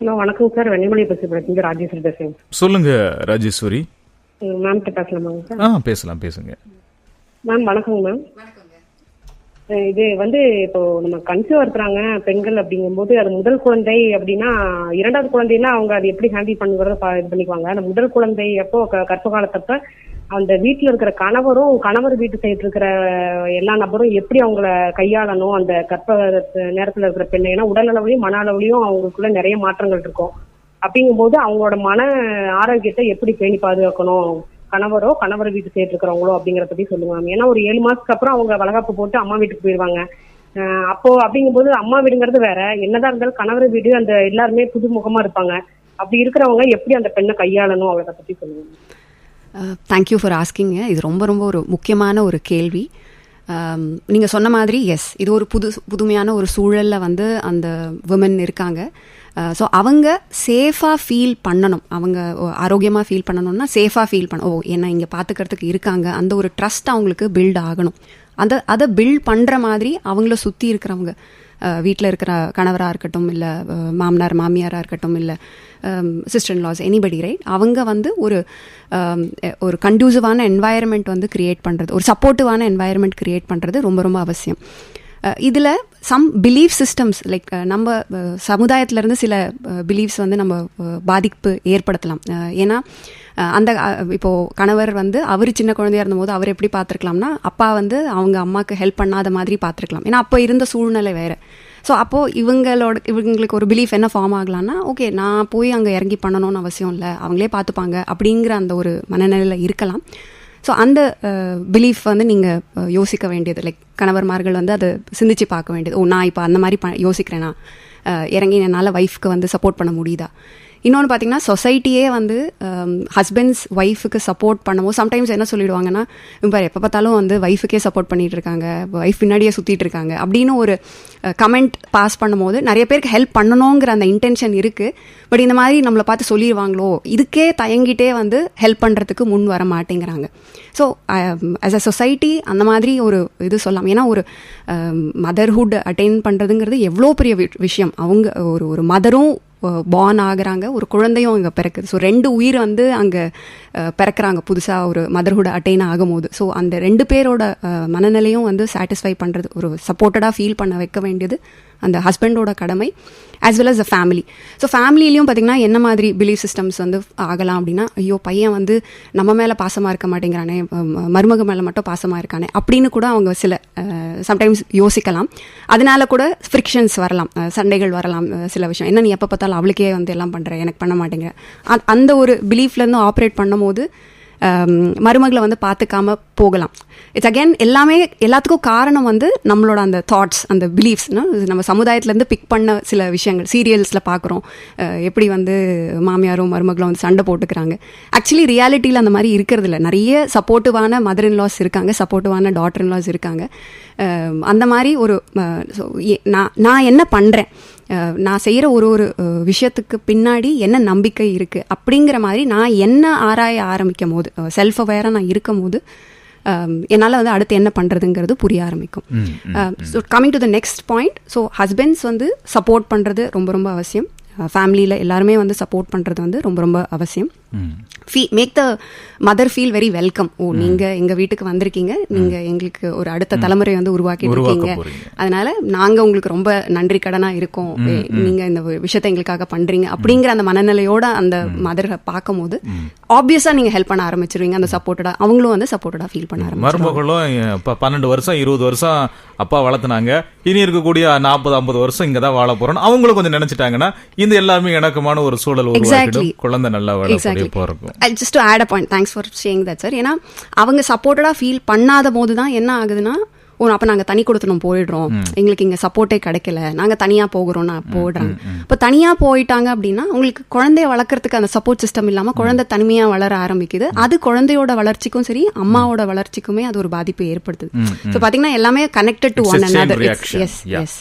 Hello, வணக்கம் sir. Vennimalai பேசுகிறேன். ராஜேஸ்வரி பேசுறேன். சொல்லுங்க ராஜேஸ்வரி. மேம் கிட்ட பேசலாமாங்க சார்? பேசலாம், பேசுங்க மேம். வணக்கங்க மேம். இது இப்போ நம்ம கன்சீவ் இருக்கிறாங்க பெண்கள் அப்படிங்கும்போது, அது முதல் குழந்தை அப்படின்னா, இரண்டாவது குழந்தைன்னா அவங்க அது எப்படி ஹேண்டில் பண்ணுங்கிறத இது பண்ணிக்குவாங்க. அந்த முதல் குழந்தை அப்போ கர்ப்ப காலத்தப்ப அந்த வீட்டுல இருக்கிற கணவர் வீட்டு சைடு இருக்கிற எல்லா நபரும் எப்படி அவங்கள கையாளணும் அந்த கர்ப்ப நேரத்துல இருக்கிற பெண்ணை. ஏன்னா உடல் அளவுலயும் மன அளவுலயும் அவங்களுக்குள்ள நிறைய மாற்றங்கள் இருக்கும். அப்படிங்கும்போது அவங்களோட மன ஆரோக்கியத்தை எப்படி பேணி பாதுகாக்கணும், கணவர் வீட்டு சைடு இருக்கிறவங்களோ அப்படிங்கிற பத்தி சொல்லுவாங்க. ஏன்னா ஒரு 7 மாசத்துக்கு அப்புறம் அவங்க வளகாப்பு போட்டு அம்மா வீட்டுக்கு போயிடுவாங்க. அப்போ அப்படிங்கும்போது அம்மா வீடுங்கிறது வேற, என்னதான் இருந்தாலும் கணவர் வீடு அந்த எல்லாருமே புதுமுகமா இருப்பாங்க. அப்படி இருக்கிறவங்க எப்படி அந்த பெண்ணை கையாளணும் அவளை பத்தி சொல்லுவாங்க. Thank you for asking. இது ரொம்ப ரொம்ப ஒரு முக்கியமான ஒரு கேள்வி. நீங்கள் சொன்ன மாதிரி எஸ், இது ஒரு புதுமையான ஒரு சூழலில் அந்த விமன் இருக்காங்க. ஸோ அவங்க சேஃபாக ஃபீல் பண்ணணும், அவங்க ஆரோக்கியமாக ஃபீல் பண்ணணும்னா சேஃபாக ஃபீல் என்ன இங்கே பார்த்துக்கிறதுக்கு இருக்காங்க, அந்த ஒரு ட்ரஸ்ட் அவங்களுக்கு பில்ட் ஆகணும். அதை பில்ட் பண்ணுற மாதிரி அவங்கள சுற்றி இருக்கிறவங்க, வீட்டில் இருக்கிற கணவராக இருக்கட்டும், இல்லை மாமனார் மாமியாராக இருக்கட்டும், இல்லை sister in laws, anybody right, அவங்க ஒரு கண்டியூசிவான என்வாயர்மெண்ட் கிரியேட் பண்ணுறது, ஒரு சப்போர்ட்டிவான என்வாயர்மெண்ட் கிரியேட் பண்ணுறது ரொம்ப ரொம்ப அவசியம். இதில் சம் பிலீஃப் சிஸ்டம்ஸ் லைக் நம்ம சமுதாயத்திலேருந்து சில பிலீஃப்ஸ் நம்ம பாதிப்பு ஏற்படுத்தலாம். ஏன்னா இப்போது கணவர் அவர் சின்ன குழந்தையாக இருந்தபோது அவர் எப்படி பார்த்துருக்கலாம்னா, அப்பா அவங்க அம்மாவுக்கு ஹெல்ப் பண்ணாத மாதிரி பார்த்துருக்கலாம். ஏன்னா அப்போ இருந்த சூழ்நிலை வேறு. ஸோ அப்போது இவங்களுக்கு ஒரு பிலீஃப் என்ன ஃபார்ம் ஆகலாம்னா, ஓகே நான் போய் அங்கே இறங்கி பண்ணணும்னு அவசியம் இல்லை, அவங்களே பார்த்துப்பாங்க அப்படிங்கிற அந்த ஒரு மனநிலையில் இருக்கலாம். ஸோ அந்த பிலீஃப் நீங்கள் யோசிக்க வேண்டியது, லைக் கணவர்மார்கள் அதை சிந்திச்சு பார்க்க வேண்டியது. நான் இப்போ அந்த மாதிரி யோசிக்கிறேன்னா இறங்கி என்னால் ஒய்ஃப்க்கு சப்போர்ட் பண்ண முடியுதா. இன்னொன்று பார்த்தீங்கன்னா, சொசைட்டியே ஹஸ்பண்ட்ஸ் ஒய்ஃபுக்கு சப்போர்ட் பண்ணும்போது சம்டைம்ஸ் என்ன சொல்லிடுவாங்கன்னா, இப்போ எப்போ பார்த்தாலும் ஒய்ஃபுக்கே சப்போர்ட் பண்ணிகிட்டு இருக்காங்க, ஒய்ஃப் பின்னாடியே சுற்றிட்டு இருக்காங்க அப்படின்னு ஒரு கமெண்ட் பாஸ் பண்ணும்போது நிறைய பேருக்கு ஹெல்ப் பண்ணணுங்கிற அந்த இன்டென்ஷன் இருக்குது. பட் இந்த மாதிரி நம்மளை பார்த்து சொல்லிடுவாங்களோ, இதுக்கே தயங்கிட்டே ஹெல்ப் பண்ணுறதுக்கு முன் வர மாட்டேங்கிறாங்க. ஸோ ஆஸ் அ சொசைட்டி அந்த மாதிரி ஒரு இது சொல்லலாம். ஏன்னா ஒரு மதர்ஹுட் அட்டைன் பண்ணுறதுங்கிறது எவ்வளோ பெரிய விஷயம். அவங்க ஒரு மதரும் பார்ன் ஆகுறாங்க, ஒரு குழந்தையும் அங்கே பிறக்குது. ஸோ 2 உயிர் அங்கே பிறக்கிறாங்க புதுசாக ஒரு மதர்ஹுட் அட்டைன் ஆகும்போது. ஸோ அந்த 2 பேரோட மனநிலையும் சாட்டிஸ்ஃபை பண்ணுறது, ஒரு சப்போர்ட்டடாக ஃபீல் பண்ண வைக்க வேண்டியது அந்த ஹஸ்பண்டோட கடமை, as well as a family. So ஃபேமிலிலையும் பார்த்திங்கன்னா என்ன மாதிரி பிலீஃப் சிஸ்டம்ஸ் ஆகலாம் அப்படின்னா, ஐயோ பையன் நம்ம மேலே பாசமாக இருக்க மாட்டேங்கிறானே, மருமக மேலே மட்டும் பாசமாக இருக்கானே அப்படின்னு கூட அவங்க சில சம்டைம்ஸ் யோசிக்கலாம். அதனால கூட ஃப்ரிக்ஷன்ஸ் வரலாம், சண்டைகள் வரலாம். சில விஷயம் என்ன, நீ எப்போ பார்த்தாலும் அவளுக்கே எல்லாம் பண்ணுற, எனக்கு பண்ண மாட்டேங்கிற, அந்த ஒரு பிலீஃப்லேருந்து ஆப்ரேட் பண்ணும்போது மருமகளை பார்த்துக்காம போகலாம். இட்ஸ் அகேன் எல்லாத்துக்கும் காரணம் நம்மளோட அந்த தாட்ஸ், அந்த பிலீஃப்ஸ். நம்ம சமுதாயத்துலேருந்து பிக் பண்ண சில விஷயங்கள் சீரியல்ஸில் பார்க்குறோம், எப்படி மாமியாரும் மருமகளும் சண்டை போட்டுக்கிறாங்க. ஆக்சுவலி ரியாலிட்டியில் அந்த மாதிரி இருக்கிறது இல்லை. நிறைய சப்போர்ட்டிவான மதர் இன்லாஸ் இருக்காங்க, சப்போர்ட்டிவான டாட்டர் இன்லாஸ் இருக்காங்க. அந்த மாதிரி நான் என்ன பண்ணுறேன், நான் செய்கிற ஒரு விஷயத்துக்கு பின்னாடி என்ன நம்பிக்கை இருக்குது அப்படிங்கிற மாதிரி நான் என்ன ஆராய ஆரம்பிக்கும் போது, செல்ஃப் அவேராக நான் இருக்கும் போது என்னால் அடுத்து என்ன பண்ணுறதுங்கிறது புரிய ஆரம்பிக்கும். So coming to the next point, so husbands support பண்ணுறது ரொம்ப ரொம்ப அவசியம். ஃபேமிலியில் எல்லாருமே சப்போர்ட் பண்ணுறது ரொம்ப ரொம்ப அவசியம். Make the mother feel very welcome. நீங்கள் எங்கள் வீட்டுக்கு வந்திருக்கீங்க, நீங்கள் எங்களுக்கு ஒரு அடுத்த தலைமுறை உருவாக்கிட்டு இருக்கீங்க, அதனால நாங்கள் உங்களுக்கு ரொம்ப நன்றி கடனாக இருக்கோம், நீங்கள் இந்த விஷயத்தை எங்களுக்காக பண்ணுறீங்க அப்படிங்கிற அந்த மனநிலையோட அந்த மதரை பார்க்கும் போது ஆப்வியஸாக நீங்கள் ஹெல்ப் பண்ண ஆரம்பிச்சிருவீங்க. அந்த சப்போர்ட்டடாக அவங்களும் சப்போர்ட்டடாக ஃபீல் பண்ண ஆரம்பிச்சு. மருமகளும் 12 வருஷம் 20 வருஷம் அப்பா வளர்த்துனாங்க, இனி இருக்கக்கூடிய 40-50 வருஷம் இங்கே தான் வாழ போகிறோம், அவங்களும் கொஞ்சம் நினைச்சிட்டாங்கன்னா இந்த எல்லாமே இணக்கமான ஒரு சூழல் உருவாக்கிடும், குழந்தை நல்லா வளர்க்க போறோம். Just to add a point, thanks for saying that sir. ஏன்னா அவங்க சப்போர்ட்டடாக ஃபீல் பண்ணாத போது தான் என்ன ஆகுதுன்னா, அப்போ நாங்கள் தனி கொடுத்துனோம் போயிடுறோம், எங்களுக்கு இங்கே சப்போர்ட்டே கிடைக்கல, நாங்கள் தனியாக போகிறோம்னா போடுறாங்க. இப்போ தனியாக போயிட்டாங்க அப்படின்னா உங்களுக்கு குழந்தைய வளர்க்குறதுக்கு அந்த சப்போர்ட் சிஸ்டம் இல்லாமல் குழந்தை தனிமையாக வளர ஆரம்பிக்குது. அது குழந்தையோட வளர்ச்சிக்கும் சரி அம்மாவோட வளர்ச்சிக்குமே அது ஒரு பாதிப்பு ஏற்படுத்துது. ஸோ பார்த்தீங்கன்னா எல்லாமே connected to one another. Yes.